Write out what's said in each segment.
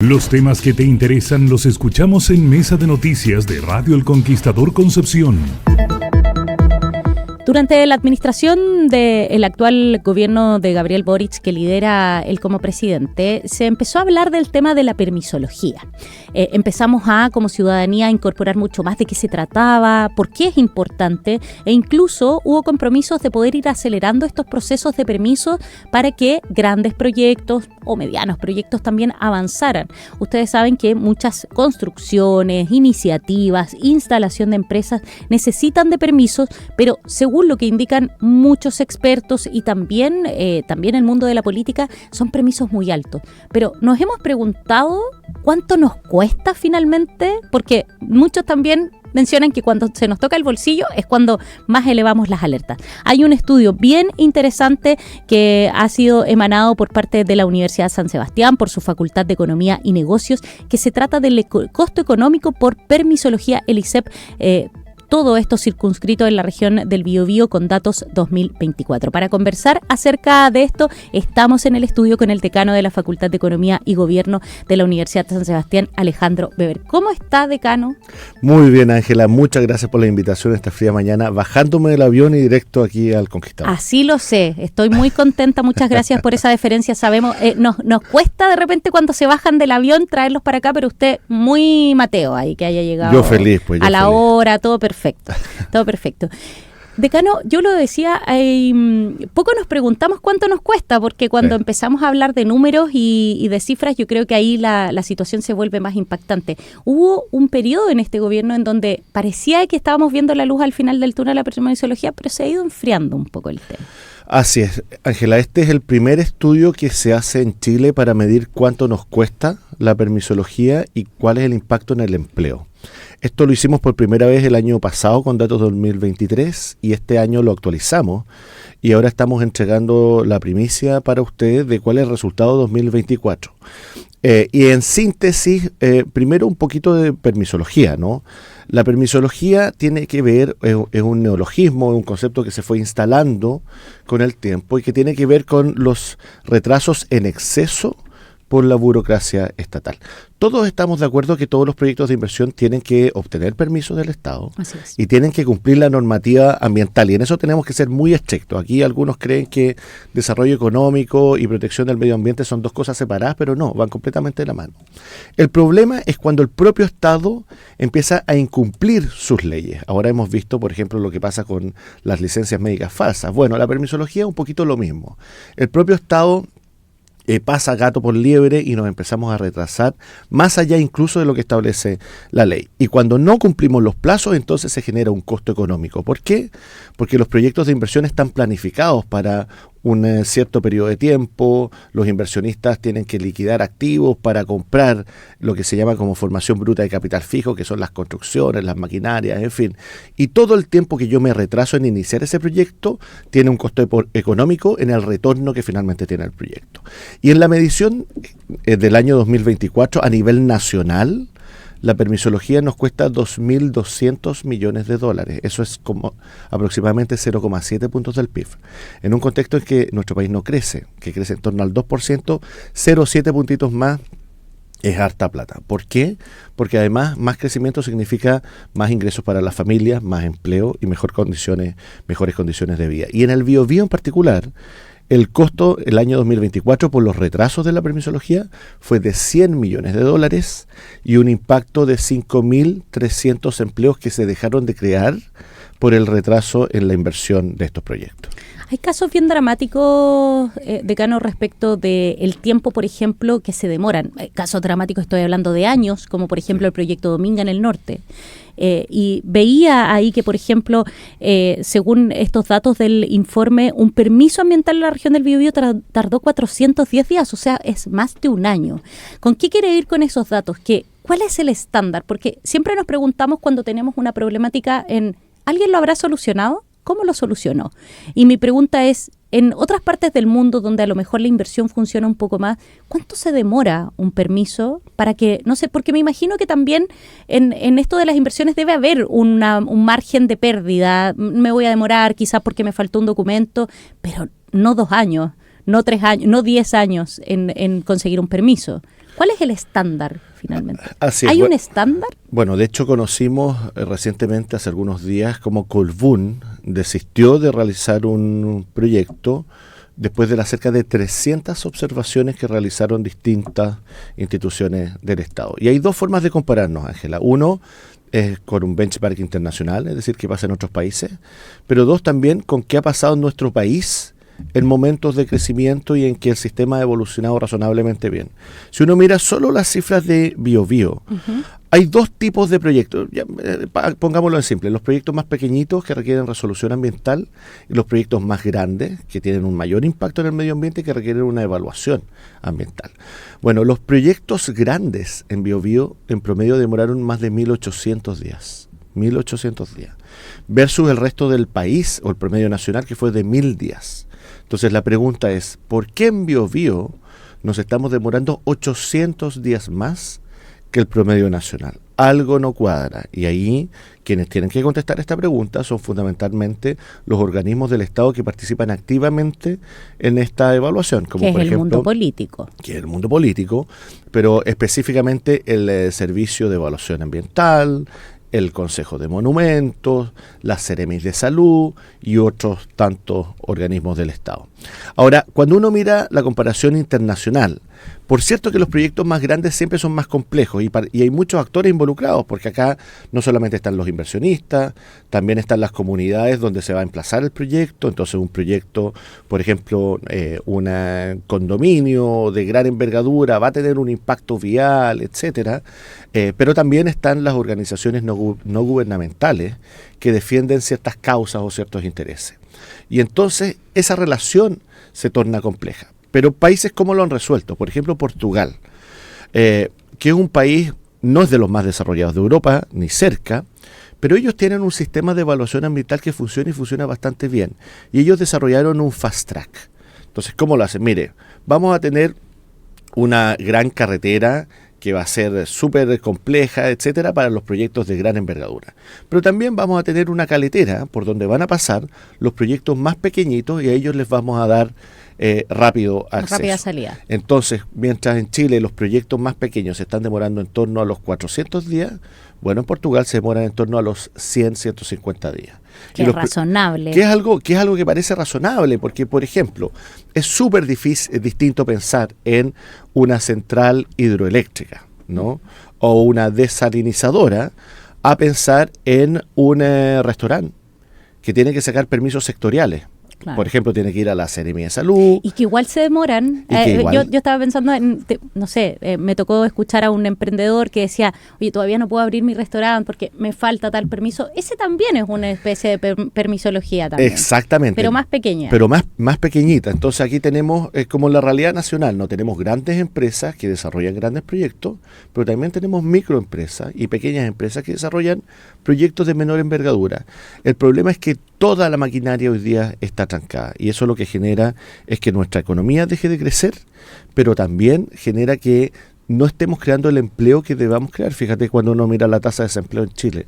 Los temas que te interesan los escuchamos en Mesa de Noticias de Radio El Conquistador Concepción. Durante la administración del actual gobierno de Gabriel Boric, que lidera él como presidente, se empezó a hablar del tema de la permisología. Empezamos como ciudadanía, a incorporar mucho más de qué se trataba, por qué es importante, e incluso hubo compromisos de poder ir acelerando estos procesos de permisos para que grandes proyectos o medianos proyectos también avanzaran. Ustedes saben que muchas construcciones, iniciativas, instalación de empresas necesitan de permisos, pero según lo que indican muchos expertos y también el mundo de la política, son permisos muy altos. Pero nos hemos preguntado cuánto nos cuesta finalmente, porque muchos también mencionan que cuando se nos toca el bolsillo es cuando más elevamos las alertas. Hay un estudio bien interesante que ha sido emanado por parte de la Universidad de San Sebastián, por su Facultad de Economía y Negocios, que se trata del costo económico por permisología, el ISEP, todo esto circunscrito en la región del Biobío con datos 2024. Para conversar acerca de esto, estamos en el estudio con el decano de la Facultad de Economía y Gobierno de la Universidad de San Sebastián, Alejandro Weber. ¿Cómo está, decano? Muy bien, Ángela. Muchas gracias por la invitación esta fría mañana, bajándome del avión y directo aquí al Conquistador. Así lo sé. Estoy muy contenta. Muchas gracias por esa deferencia. Sabemos, nos cuesta de repente cuando se bajan del avión traerlos para acá, pero usted muy Mateo ahí, que haya llegado yo feliz, pues, a la hora, todo perfecto. Todo perfecto. Decano, yo lo decía, poco nos preguntamos cuánto nos cuesta, porque cuando empezamos a hablar de números y de cifras, yo creo que ahí la situación se vuelve más impactante. Hubo un periodo en este gobierno en donde parecía que estábamos viendo la luz al final del túnel de la permisología, pero se ha ido enfriando un poco el tema. Así es, Ángela, este es el primer estudio que se hace en Chile para medir cuánto nos cuesta la permisología y cuál es el impacto en el empleo. Esto lo hicimos por primera vez el año pasado con datos 2023 y este año lo actualizamos y ahora estamos entregando la primicia para ustedes de cuál es el resultado 2024. Y en síntesis, primero un poquito de permisología, ¿no? La permisología tiene que ver, es un neologismo, un concepto que se fue instalando con el tiempo y que tiene que ver con los retrasos en exceso por la burocracia estatal. Todos estamos de acuerdo que todos los proyectos de inversión tienen que obtener permiso del Estado y tienen que cumplir la normativa ambiental, y en eso tenemos que ser muy estrictos. Aquí algunos creen que desarrollo económico y protección del medio ambiente son dos cosas separadas, pero no, van completamente de la mano. El problema es cuando el propio Estado empieza a incumplir sus leyes. Ahora hemos visto, por ejemplo, lo que pasa con las licencias médicas falsas. Bueno, la permisología es un poquito lo mismo. El propio Estado pasa gato por liebre y nos empezamos a retrasar más allá incluso de lo que establece la ley. Y cuando no cumplimos los plazos, entonces se genera un costo económico. ¿Por qué? Porque los proyectos de inversión están planificados para un cierto periodo de tiempo, los inversionistas tienen que liquidar activos para comprar lo que se llama como formación bruta de capital fijo, que son las construcciones, las maquinarias, en fin. Y todo el tiempo que yo me retraso en iniciar ese proyecto tiene un costo económico en el retorno que finalmente tiene el proyecto. Y en la medición del año 2024 a nivel nacional, la permisología nos cuesta 2.200 millones de dólares. Eso es como aproximadamente 0,7 puntos del PIB. En un contexto en que nuestro país no crece, que crece en torno al 2%, 0,7 puntitos más es harta plata. ¿Por qué? Porque además más crecimiento significa más ingresos para las familias, más empleo y mejores condiciones de vida. Y en el Biobío en particular, el costo el año 2024 por los retrasos de la permisología fue de 100 millones de dólares y un impacto de 5.300 empleos que se dejaron de crear por el retraso en la inversión de estos proyectos. Hay casos bien dramáticos, decano, respecto del tiempo, por ejemplo, que se demoran. Casos dramáticos, estoy hablando de años, como por ejemplo el proyecto Dominga en el norte. Y veía ahí que, por ejemplo, según estos datos del informe, un permiso ambiental en la región del Biobío tardó 410 días, o sea, es más de un año. ¿Con qué quiere ir con esos datos? ¿Cuál es el estándar? Porque siempre nos preguntamos cuando tenemos una problemática ¿alguien lo habrá solucionado? ¿Cómo lo solucionó? Y mi pregunta es, en otras partes del mundo donde a lo mejor la inversión funciona un poco más, ¿cuánto se demora un permiso para que, no sé, porque me imagino que también en esto de las inversiones debe haber un margen de pérdida? Me voy a demorar quizás porque me faltó un documento, pero no 2 años, no 3 años, no 10 años en conseguir un permiso. ¿Cuál es el estándar finalmente? ¿Hay un estándar? Bueno, de hecho conocimos recientemente, hace algunos días, como Colbún desistió de realizar un proyecto después de las cerca de 300 observaciones que realizaron distintas instituciones del Estado. Y hay dos formas de compararnos, Ángela. Uno es con un benchmark internacional, es decir, qué pasa en otros países, pero dos también con qué ha pasado en nuestro país en momentos de crecimiento y en que el sistema ha evolucionado razonablemente bien. Si uno mira solo las cifras de BioBio, hay dos tipos de proyectos, pongámoslo en simple, los proyectos más pequeñitos que requieren resolución ambiental y los proyectos más grandes que tienen un mayor impacto en el medio ambiente y que requieren una evaluación ambiental. Bueno, los proyectos grandes en BioBio en promedio demoraron más de 1.800 días. 1.800 días. Versus el resto del país o el promedio nacional que fue de 1.000 días. Entonces la pregunta es, ¿por qué en BioBio nos estamos demorando 800 días más que el promedio nacional? Algo no cuadra, y ahí quienes tienen que contestar esta pregunta son fundamentalmente los organismos del Estado que participan activamente en esta evaluación, como que es por el ejemplo, mundo político. Que es el mundo político, pero específicamente el Servicio de Evaluación Ambiental, el Consejo de Monumentos, las Ceremis de Salud y otros tantos organismos del Estado. Ahora, cuando uno mira la comparación internacional, por cierto que los proyectos más grandes siempre son más complejos y hay muchos actores involucrados, porque acá no solamente están los inversionistas, también están las comunidades donde se va a emplazar el proyecto. Entonces un proyecto, por ejemplo, un condominio de gran envergadura va a tener un impacto vial, etcétera, pero también están las organizaciones no gubernamentales que defienden ciertas causas o ciertos intereses. Y entonces esa relación se torna compleja. Pero países como lo han resuelto, por ejemplo Portugal, que es un país, no es de los más desarrollados de Europa, ni cerca, pero ellos tienen un sistema de evaluación ambiental que funciona y funciona bastante bien. Y ellos desarrollaron un fast track. Entonces, ¿cómo lo hacen? Mire, vamos a tener una gran carretera que va a ser súper compleja, etcétera, para los proyectos de gran envergadura. Pero también vamos a tener una caletera por donde van a pasar los proyectos más pequeñitos y a ellos les vamos a dar rápido acceso. Rápida salida. Entonces, mientras en Chile los proyectos más pequeños se están demorando en torno a los 400 días, bueno, en Portugal se demoran en torno a los 100, 150 días. Que es razonable. Que es algo que parece razonable, porque, por ejemplo, es súper distinto pensar en una central hidroeléctrica, ¿no? O una desalinizadora, a pensar en un restaurante que tiene que sacar permisos sectoriales. Claro. Por ejemplo, tiene que ir a la Seremi de Salud. Y que igual se demoran. Yo estaba pensando en, no sé, me tocó escuchar a un emprendedor que decía, oye, todavía no puedo abrir mi restaurante porque me falta tal permiso. Ese también es una especie de permisología también. Exactamente. Pero más pequeña. Pero más pequeñita. Entonces aquí tenemos, como la realidad nacional, no tenemos grandes empresas que desarrollan grandes proyectos, pero también tenemos microempresas y pequeñas empresas que desarrollan proyectos de menor envergadura. El problema es que toda la maquinaria hoy día está trancada y eso lo que genera es que nuestra economía deje de crecer, pero también genera que no estemos creando el empleo que debamos crear. Fíjate, cuando uno mira la tasa de desempleo en Chile,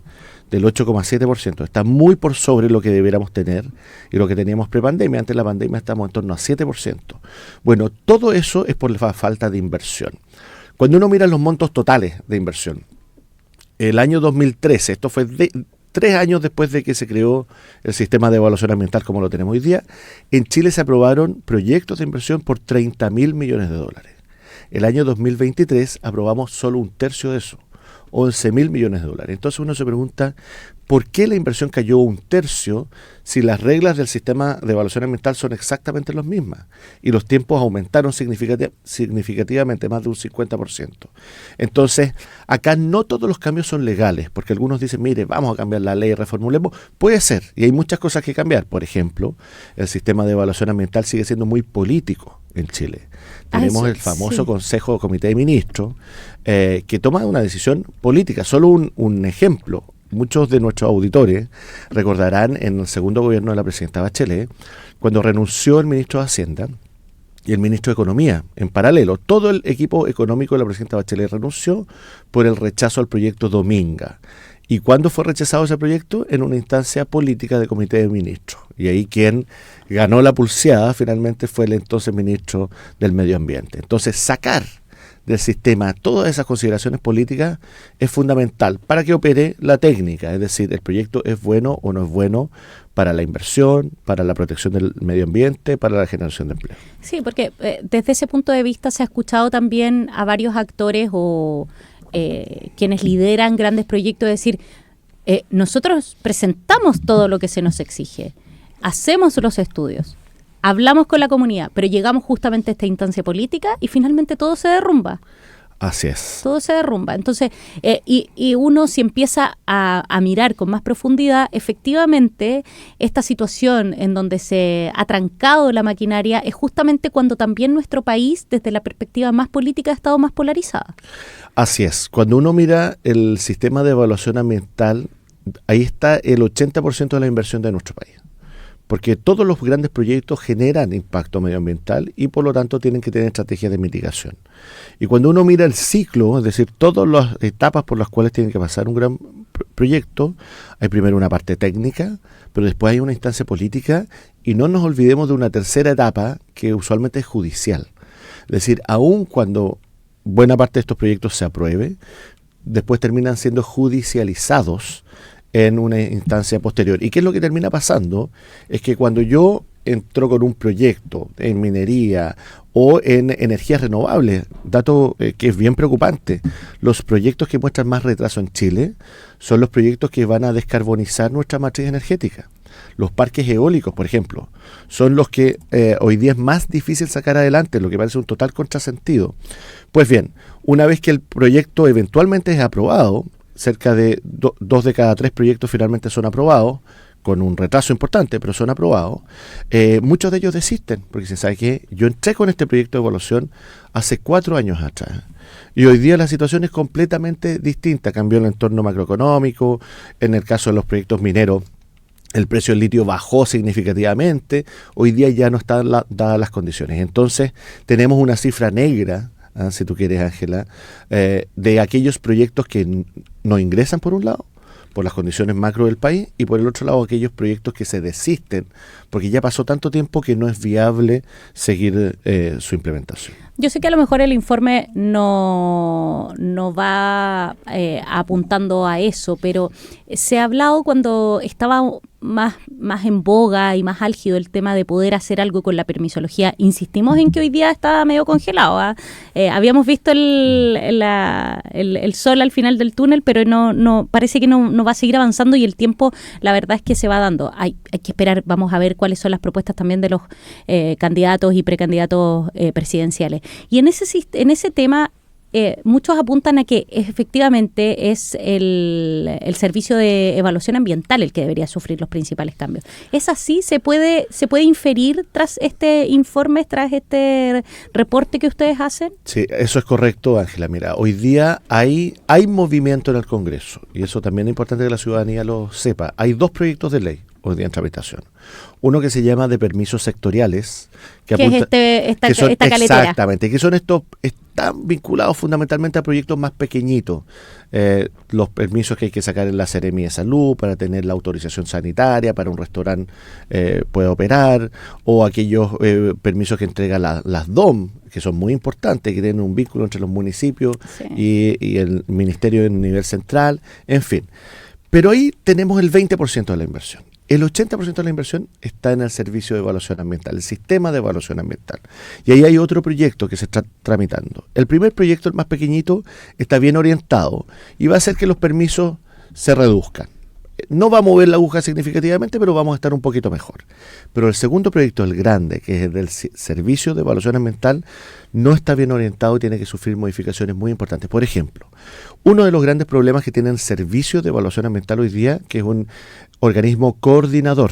del 8,7%, está muy por sobre lo que deberíamos tener y lo que teníamos prepandemia. Antes de la pandemia estamos en torno a 7%. Bueno, todo eso es por la falta de inversión. Cuando uno mira los montos totales de inversión, el año 2013, esto fue 3 años después de que se creó el sistema de evaluación ambiental como lo tenemos hoy día, en Chile se aprobaron proyectos de inversión por 30.000 millones de dólares. El año 2023 aprobamos solo un tercio de eso, 11.000 millones de dólares. Entonces uno se pregunta, ¿por qué la inversión cayó un tercio si las reglas del sistema de evaluación ambiental son exactamente las mismas? Y los tiempos aumentaron significativamente, más de un 50%. Entonces, acá no todos los cambios son legales, porque algunos dicen, mire, vamos a cambiar la ley, reformulemos. Puede ser, y hay muchas cosas que cambiar. Por ejemplo, el sistema de evaluación ambiental sigue siendo muy político en Chile. Tenemos el famoso Consejo o Comité de Ministros que toma una decisión política. Solo un ejemplo. Muchos de nuestros auditores recordarán en el segundo gobierno de la presidenta Bachelet, cuando renunció el ministro de Hacienda y el ministro de Economía. En paralelo, todo el equipo económico de la presidenta Bachelet renunció por el rechazo al proyecto Dominga. ¿Y cuándo fue rechazado ese proyecto? En una instancia política de comité de ministros. Y ahí quien ganó la pulseada finalmente fue el entonces ministro del Medio Ambiente. Entonces, sacar del sistema, todas esas consideraciones políticas es fundamental para que opere la técnica, es decir, el proyecto es bueno o no es bueno para la inversión, para la protección del medio ambiente, para la generación de empleo. Sí, porque desde ese punto de vista se ha escuchado también a varios actores o quienes lideran grandes proyectos decir, nosotros presentamos todo lo que se nos exige, hacemos los estudios, hablamos con la comunidad, pero llegamos justamente a esta instancia política y finalmente todo se derrumba. Así es. Todo se derrumba. Entonces, y uno si empieza a mirar con más profundidad, efectivamente, esta situación en donde se ha trancado la maquinaria es justamente cuando también nuestro país, desde la perspectiva más política, ha estado más polarizada. Así es. Cuando uno mira el sistema de evaluación ambiental, ahí está el 80% de la inversión de nuestro país. Porque todos los grandes proyectos generan impacto medioambiental y por lo tanto tienen que tener estrategias de mitigación. Y cuando uno mira el ciclo, es decir, todas las etapas por las cuales tiene que pasar un gran proyecto, hay primero una parte técnica, pero después hay una instancia política y no nos olvidemos de una tercera etapa que usualmente es judicial. Es decir, aun cuando buena parte de estos proyectos se apruebe, después terminan siendo judicializados en una instancia posterior. ¿Y qué es lo que termina pasando? Es que cuando yo entro con un proyecto en minería o en energías renovables, dato que es bien preocupante, los proyectos que muestran más retraso en Chile son los proyectos que van a descarbonizar nuestra matriz energética. Los parques eólicos, por ejemplo, son los que hoy día es más difícil sacar adelante, lo que parece un total contrasentido. Pues bien, una vez que el proyecto eventualmente es aprobado, cerca de 2 de cada 3 proyectos finalmente son aprobados, con un retraso importante, pero son aprobados. Muchos de ellos desisten, porque se sabe que yo entré con este proyecto de evaluación hace 4 años atrás. Y hoy día la situación es completamente distinta. Cambió el entorno macroeconómico. En el caso de los proyectos mineros, el precio del litio bajó significativamente. Hoy día ya no están dadas las condiciones. Entonces, tenemos una cifra negra, si tú quieres, Ángela, de aquellos proyectos que no ingresan por un lado, por las condiciones macro del país, y por el otro lado aquellos proyectos que se desisten, porque ya pasó tanto tiempo que no es viable seguir su implementación. Yo sé que a lo mejor el informe no va apuntando a eso, pero se ha hablado cuando estaba más en boga y más álgido el tema de poder hacer algo con la permisología. Insistimos en que hoy día está medio congelado. Habíamos visto el sol al final del túnel, pero no parece que no va a seguir avanzando y el tiempo, la verdad es que se va dando. Hay que esperar, vamos a ver cuáles son las propuestas también de los candidatos y precandidatos presidenciales. Y en ese tema, muchos apuntan a que efectivamente es el servicio de evaluación ambiental el que debería sufrir los principales cambios. ¿Es así? ¿Se puede inferir tras este informe, tras este reporte que ustedes hacen? Sí, eso es correcto, Ángela. Mira, hoy día hay movimiento en el Congreso y eso también es importante que la ciudadanía lo sepa. Hay 2 proyectos de ley hoy día en tramitación. Uno que se llama de permisos sectoriales, que apunta, esta caletera. Exactamente, que son están vinculados fundamentalmente a proyectos más pequeñitos. Los permisos que hay que sacar en la Seremi de Salud para tener la autorización sanitaria, para un restaurante pueda operar, o aquellos permisos que entrega las DOM, que son muy importantes, que tienen un vínculo entre los municipios y el ministerio en nivel central, en fin. Pero ahí tenemos el 20% de la inversión. El 80% de la inversión está en el servicio de evaluación ambiental, el sistema de evaluación ambiental. Y ahí hay otro proyecto que se está tramitando. El primer proyecto, el más pequeñito, está bien orientado y va a hacer que los permisos se reduzcan. No va a mover la aguja significativamente, pero vamos a estar un poquito mejor. Pero el segundo proyecto, el grande, que es el del servicio de evaluación ambiental, no está bien orientado y tiene que sufrir modificaciones muy importantes. Por ejemplo, uno de los grandes problemas que tiene el servicio de evaluación ambiental hoy día, que es un organismo coordinador,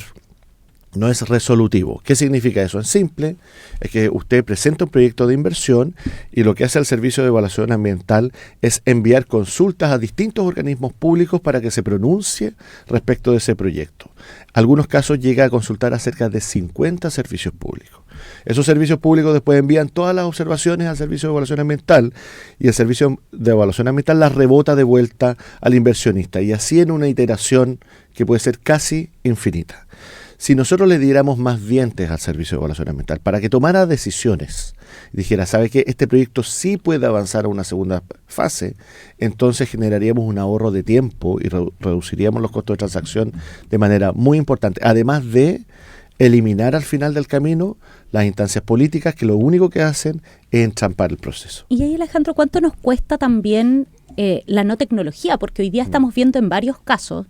no es resolutivo. ¿Qué significa eso? En simple, es que usted presenta un proyecto de inversión y lo que hace el Servicio de Evaluación Ambiental es enviar consultas a distintos organismos públicos para que se pronuncie respecto de ese proyecto. Algunos casos llega a consultar a cerca de 50 servicios públicos. Esos servicios públicos después envían todas las observaciones al Servicio de Evaluación Ambiental y el Servicio de Evaluación Ambiental las rebota de vuelta al inversionista y así en una iteración que puede ser casi infinita. Si nosotros le diéramos más dientes al Servicio de Evaluación Ambiental para que tomara decisiones, dijera, ¿sabe qué? Este proyecto sí puede avanzar a una segunda fase, entonces generaríamos un ahorro de tiempo y reduciríamos los costos de transacción de manera muy importante, además de eliminar al final del camino las instancias políticas que lo único que hacen es entrampar el proceso. Y ahí, Alejandro, ¿cuánto nos cuesta también la no tecnología? Porque hoy día estamos viendo en varios casos,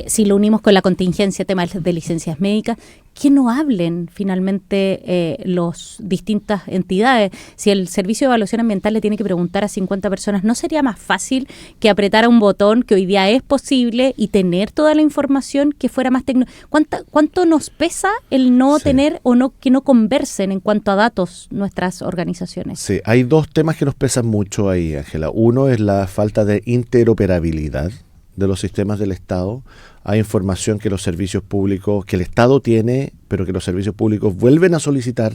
si lo unimos con la contingencia, temas de licencias médicas, que no hablen finalmente las distintas entidades. Si el Servicio de Evaluación Ambiental le tiene que preguntar a 50 personas, ¿no sería más fácil que apretara un botón que hoy día es posible y tener toda la información que fuera más tecnológica? ¿Cuánto nos pesa el no tener o no que no conversen en cuanto a datos nuestras organizaciones? Sí, hay dos temas que nos pesan mucho ahí, Ángela. Uno es la falta de interoperabilidad de los sistemas del Estado. Hay información que los servicios públicos, que el Estado tiene, pero que los servicios públicos vuelven a solicitar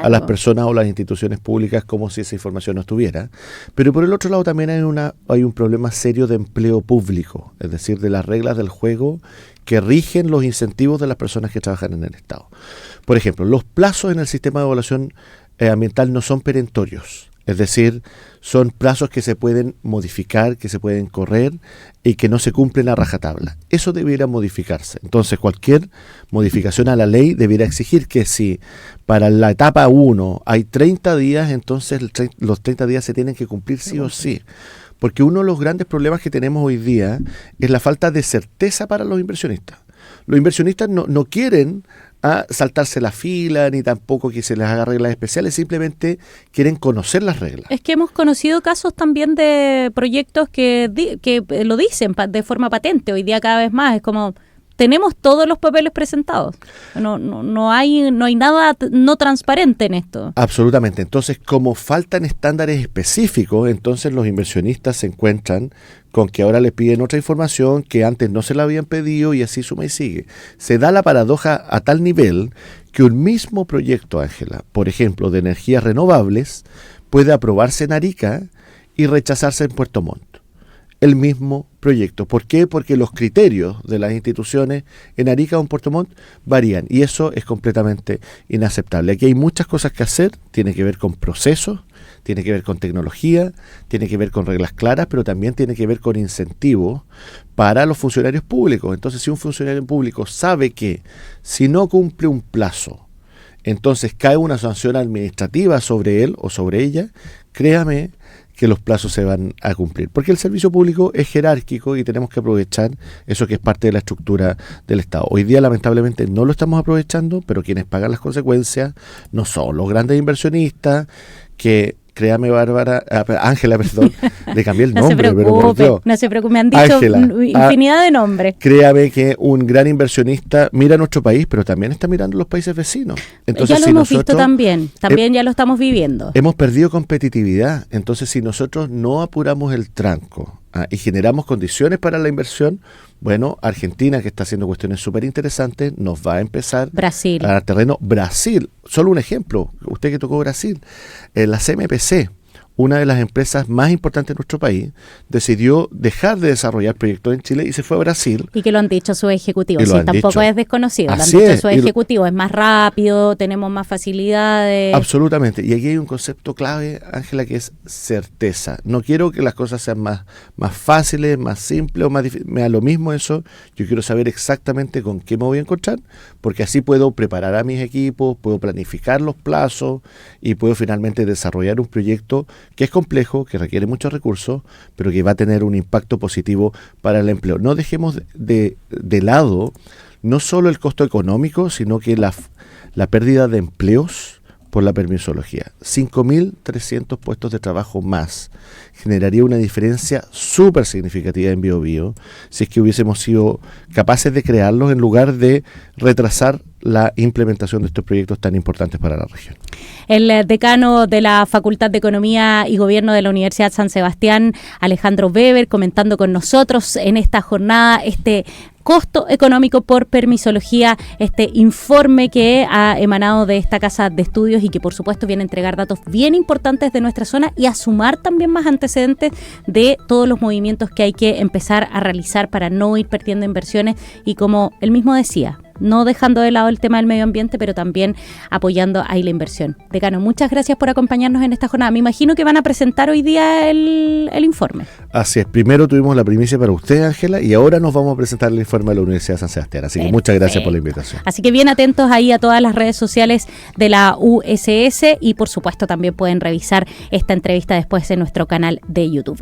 a las personas o las instituciones públicas como si esa información no estuviera. Pero por el otro lado también hay un problema serio de empleo público, es decir, de las reglas del juego que rigen los incentivos de las personas que trabajan en el Estado. Por ejemplo, los plazos en el sistema de evaluación ambiental no son perentorios. Es decir, son plazos que se pueden modificar, que se pueden correr y que no se cumplen a rajatabla. Eso debiera modificarse. Entonces, cualquier modificación a la ley debiera exigir que si para la etapa 1 hay 30 días, entonces los 30 días se tienen que cumplir sí o sí. Porque uno de los grandes problemas que tenemos hoy día es la falta de certeza para los inversionistas. Los inversionistas no quieren saltarse la fila, ni tampoco que se les haga reglas especiales, simplemente quieren conocer las reglas. Es que hemos conocido casos también de proyectos que lo dicen de forma patente, hoy día cada vez más, es como tenemos todos los papeles presentados, no hay nada no transparente en esto. Absolutamente, entonces como faltan estándares específicos, entonces los inversionistas se encuentran con que ahora le piden otra información que antes no se la habían pedido y así suma y sigue. Se da la paradoja a tal nivel que un mismo proyecto, Ángela, por ejemplo, de energías renovables, puede aprobarse en Arica y rechazarse en Puerto Montt. El mismo proyecto. ¿Por qué? Porque los criterios de las instituciones en Arica o en Puerto Montt varían y eso es completamente inaceptable. Aquí hay muchas cosas que hacer, tiene que ver con procesos, tiene que ver con tecnología, tiene que ver con reglas claras, pero también tiene que ver con incentivos para los funcionarios públicos. Entonces, si un funcionario público sabe que si no cumple un plazo, entonces cae una sanción administrativa sobre él o sobre ella, créame que los plazos se van a cumplir. Porque el servicio público es jerárquico y tenemos que aprovechar eso que es parte de la estructura del Estado. Hoy día, lamentablemente, no lo estamos aprovechando, pero quienes pagan las consecuencias no son los grandes inversionistas que... Créame, Ángela, perdón, le cambié el nombre. No se preocupe, me han dicho Ángela, infinidad de nombres. Créame que un gran inversionista mira nuestro país, pero también está mirando los países vecinos. Entonces, ya lo hemos visto también ya lo estamos viviendo. Hemos perdido competitividad, entonces si nosotros no apuramos el tranco y generamos condiciones para la inversión, bueno, Argentina, que está haciendo cuestiones súper interesantes, nos va a empezar Brasil. a dar terreno. Brasil, solo un ejemplo, usted que tocó Brasil, la CMPC, una de las empresas más importantes de nuestro país, decidió dejar de desarrollar proyectos en Chile y se fue a Brasil. Y que lo han dicho sus ejecutivos, sí, tampoco es desconocido, lo han dicho sus ejecutivos, es más rápido, tenemos más facilidades. Absolutamente, y aquí hay un concepto clave, Ángela, que es certeza. No quiero que las cosas sean más fáciles, más simples o más difíciles, me da lo mismo eso, yo quiero saber exactamente con qué me voy a encontrar, porque así puedo preparar a mis equipos, puedo planificar los plazos y puedo finalmente desarrollar un proyecto que es complejo, que requiere muchos recursos, pero que va a tener un impacto positivo para el empleo. No dejemos de lado no solo el costo económico, sino que la pérdida de empleos por la permisología. 5.300 puestos de trabajo más generaría una diferencia súper significativa en Biobío si es que hubiésemos sido capaces de crearlos en lugar de retrasar la implementación de estos proyectos tan importantes para la región. El decano de la Facultad de Economía y Gobierno de la Universidad San Sebastián, Alejandro Weber, comentando con nosotros en esta jornada este costo económico por permisología, este informe que ha emanado de esta casa de estudios y que por supuesto viene a entregar datos bien importantes de nuestra zona y a sumar también más antecedentes de todos los movimientos que hay que empezar a realizar para no ir perdiendo inversiones y como él mismo decía, no dejando de lado el tema del medio ambiente, pero también apoyando ahí la inversión. Decano, muchas gracias por acompañarnos en esta jornada. Me imagino que van a presentar hoy día el informe. Así es, primero tuvimos la primicia para usted, Ángela, y ahora nos vamos a presentar el informe de la Universidad de San Sebastián. Así que muchas gracias por la invitación. Así que bien atentos ahí a todas las redes sociales de la USS y por supuesto también pueden revisar esta entrevista después en nuestro canal de YouTube.